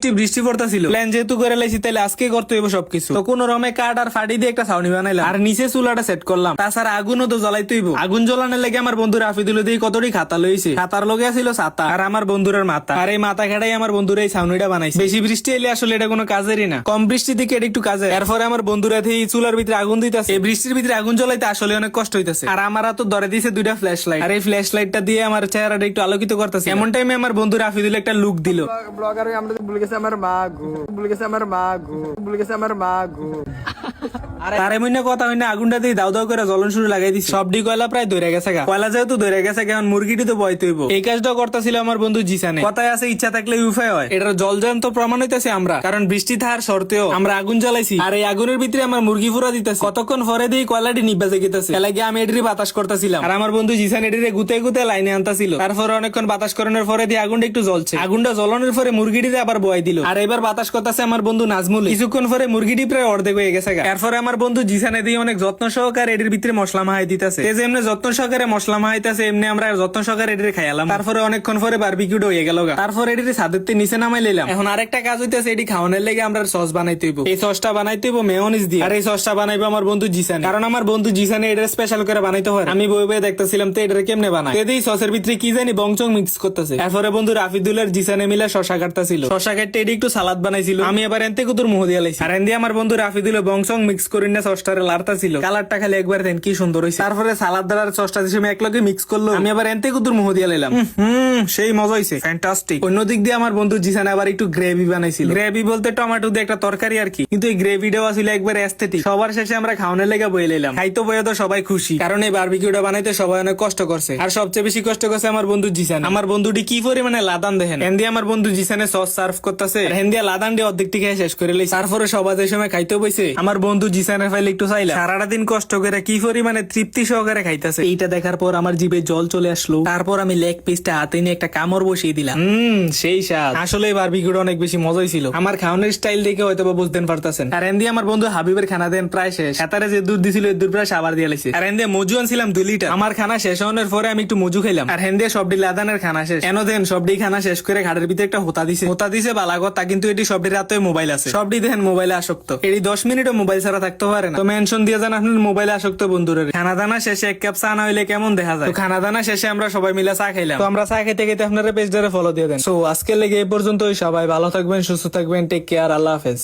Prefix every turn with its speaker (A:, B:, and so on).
A: বৃষ্টি পড়তাছিল, প্ল্যান যেহেতু করে লাইছি তাহলে আজকে করতে হইব সবকিছু। তো কোন রমে কাঠ আর ফাটি দিয়ে একটা ছাউনি বানাইলাম, আর নিচে চুলাটা সেট করলাম। তাছাড়া আগুনও তো জ্বলাইতে হইব। আগুন জ্বলানোর লেগে আমার বন্ধু রাফিদুল দিয়ে কতটি খাতা লইছে। খাতার লগে ছিল ছাতা আর আমার বন্ধুরের মাথা, আর এই মাথা খেড়াই আমার বন্ধুর এই ছাউনিটা বানাইছে। বেশি বৃষ্টি এলে আসলে এটা কোনো কাজেরই না, কম বৃষ্টি দিকে এটা একটু কাজের। এরপরে আমার বন্ধুরা এই চুলার ভিতরে আগুন দিতেছে। এই বৃষ্টির ভিতরে আগুন জ্বলাইতে আসলে অনেক কষ্ট হইতেছে। আর আমার তো ধরে দিয়েছে দুইটা ফ্ল্যাশ লাইট, আর এই ফ্ল্যাশ লাইটটা দিয়ে আমার চেহারাটা একটু আলোকিত করতেছে। এমন টাইমে আমার বন্ধু রাফিদুল একটা লুক দিল।
B: ব্লগার আমরা ভুলে গেছে আমার মা গো, ভুলে গেছে আমার মা গো, ভুলে গেছে আমার মা গো।
A: আর এমন কথা হইনা আগুনটা দিয়ে দাও দাও করে জ্বলন শুরু লাগাই দিচ্ছি। সবডি কয়লা প্রায় ধরে গেছে গা। কয়লা যেহেতু ধরে গেছে কেমন মুরগিটি তো বয় তৈব। এই কাজটা করতেছিল আমার বন্ধু জিসানে। কথায় আছে ইচ্ছা থাকলে উপায় হয়। এটার জলজান্ত প্রমাণ হইতেছে আমরা, কারণ বৃষ্টি থাকার সত্ত্বেও আমরা আগুন জ্বালাইছি। আর এই আগুনের ভিতরে আমার মুরগি ফুরা দিতেছে। কতক্ষণ পরে দিয়ে কয়লাটি নিব্বা জেগেতেছে। এলাকে আমি এটির বাতাস করতেছিলাম, আর আমার বন্ধু জিসান এটিরে গুতে গুতে লাইনে আনতাছিল। তারপরে অনেকক্ষণ বাতাস করানোর পরে দিয়ে আগুনটা একটু জ্বলছে। আগুনটা জ্বলানোর পরে মুরগিটিতে আবার বয় দিল। আর এবার বাতাস করতেছে আমার বন্ধু নাজমুল। কিছুক্ষণ পরে মুরগিটি প্রায় অর্ধেক হয়ে গেছে। এরপরে আমার বন্ধু জিসানে দিয়ে অনেক যত্ন সহকারে এটির ভিতরে মশলা মাহাই দিতেছে। এমনি যত্ন সহকারে মশলা মাহাইতেছে, এমনি আমরা যত্ন সহকারে এটির খাইলাম। তারপরে অনেকক্ষণ পরে বারবিকিউড হয়ে গেল। তারপরে এটির ছাদের নিচে নামাই নিলাম। এখন আরেকটা কাজ হইতেছে, এটি খাওয়ানোর লেগে আমরা সস বানাইতে হইব। এই সসটা বানাইতে হইব মেয়োনিজ দিয়ে, আর এই সসটা বানাইবো আমার বন্ধু জিসানে। কারণ আমার বন্ধু জিসানে এটার স্পেশাল করে বানাইতে হয়। আমি বই বই দেখতেছিলাম তো এটার কেমনে বানায়। এই সসের ভিতরে কি জানি বংচং মিক্স করতেছে। এরপরে বন্ধু রাফিদুলের জিসানে মিলে শশা কাটতেছিল। শশা কাটতে এটি একটু সালাদ বানাইছিল। আমি এবার এনতে কুতুর মুহ দিয়ে লাইছি। আর এন দিয়ে আমার বন্ধু রাফিদুলের বংচং মিক্স করে না সসটারে লাড়তা ছিল। কালারটা খালি একবার দেন কি সুন্দর হইছে। তারপরে সালাদ দ্বারা সসটা দিয়ে একলগে মিক্স করলো। আমি আবার এনতে কুতুর মুহ দিয়ে লাইলাম। সেই মজা হইছে, ফ্যান্টাস্টিক। অন্যদিক দিয়ে আমার বন্ধু জিসানে আবার একটু গ্রেভি বানাইছিল। গ্রেভি বলতে টমেটো দিয়ে একটা তরকারি আর কি, কিন্তু এই গ্রেভিটাও ছিল একবার এস্থেটিক। সবার শেষে আমরা খাওয়ানোর লেগে বয়ে লাইলাম। খাইতো বয়ে তো সবাই খুশি, কারণ এই বারবিকিউটা বানাইতে সবাই অনেক কষ্ট করছে। আর সবচেয়ে বেশি কষ্ট করছে আমার বন্ধু জিসান। আমার বন্ধুটি কি পরিমাণে লাদান দেখেন। হেন্দি আমার বন্ধু জিসানে সস সার্ভ করতেছে, হেন্দিয়া লাদান দিয়ে অর্ধেকটি খেয়ে শেষ করে লাইছে। তারপরে সবাই যে সময় খাইতে বইছে আমার বন্ধু জিসানের ফাইলে একটু চাইলা। সারাটা দিন কষ্ট করে কি পরিমাণে তৃপ্তি সহকারে খাইতেছে, এইটা দেখার পর আমার জিভে জল চলে আসলো। তারপর আমি লেগ পিসটা হাতে নিয়ে একটা কামড় বসিয়ে দিলাম। সেই স্বাদ। আসলে বারবিকিউটা অনেক বেশি মজাই ছিল। আমার খাওয়ানোর স্টাইল দেখে হয়তো বুঝতে পারতেছেন। আর এন্দি আমার বন্ধু হাবিবের খানা দেন প্রায় শেষ। হাতারে যে দুধ দিছিল দুধ প্রায় সাবার দিয়ে লাইছে। আর এন্দি মজু আনছিলাম 2 লিটার। আমার খানা শেষ হওয়ার পরে আমি একটু মজু খাইলাম। আর হেন্দে সবডি লাদানের খানা শেষ। এনো দেন সবডি খানা শেষ করে ঘাটের ভিতরে একটা হোতা দিছে বালাগত। কিন্তু এটি সবডির রাতে মোবাইল আছে। সবডি দেখেন মোবাইলে আসক্ত। এটি 10 মিনিটও মোবাইল ছাড়া থাকতে পারে না। তো মেনশন দিয়ে যান আপনার মোবাইলে আসক্ত বন্ধুরা। খানা দানা শেষে 1 কাপ চা না হইলে কেমন দেখা যায়। তো খানা দানা শেষে আমরা সবাই মিলে চা খাইলাম। তো আমরা চা খেতে খেতে আপনারা পেজটারে ফলো দিয়ে দেন। সো আজকের লেগে এই পর্যন্তই। সবাই ভালো থাকবেন, সুস্থ থাকবেন, টেক কেয়ার, আল্লাহ হাফেজ।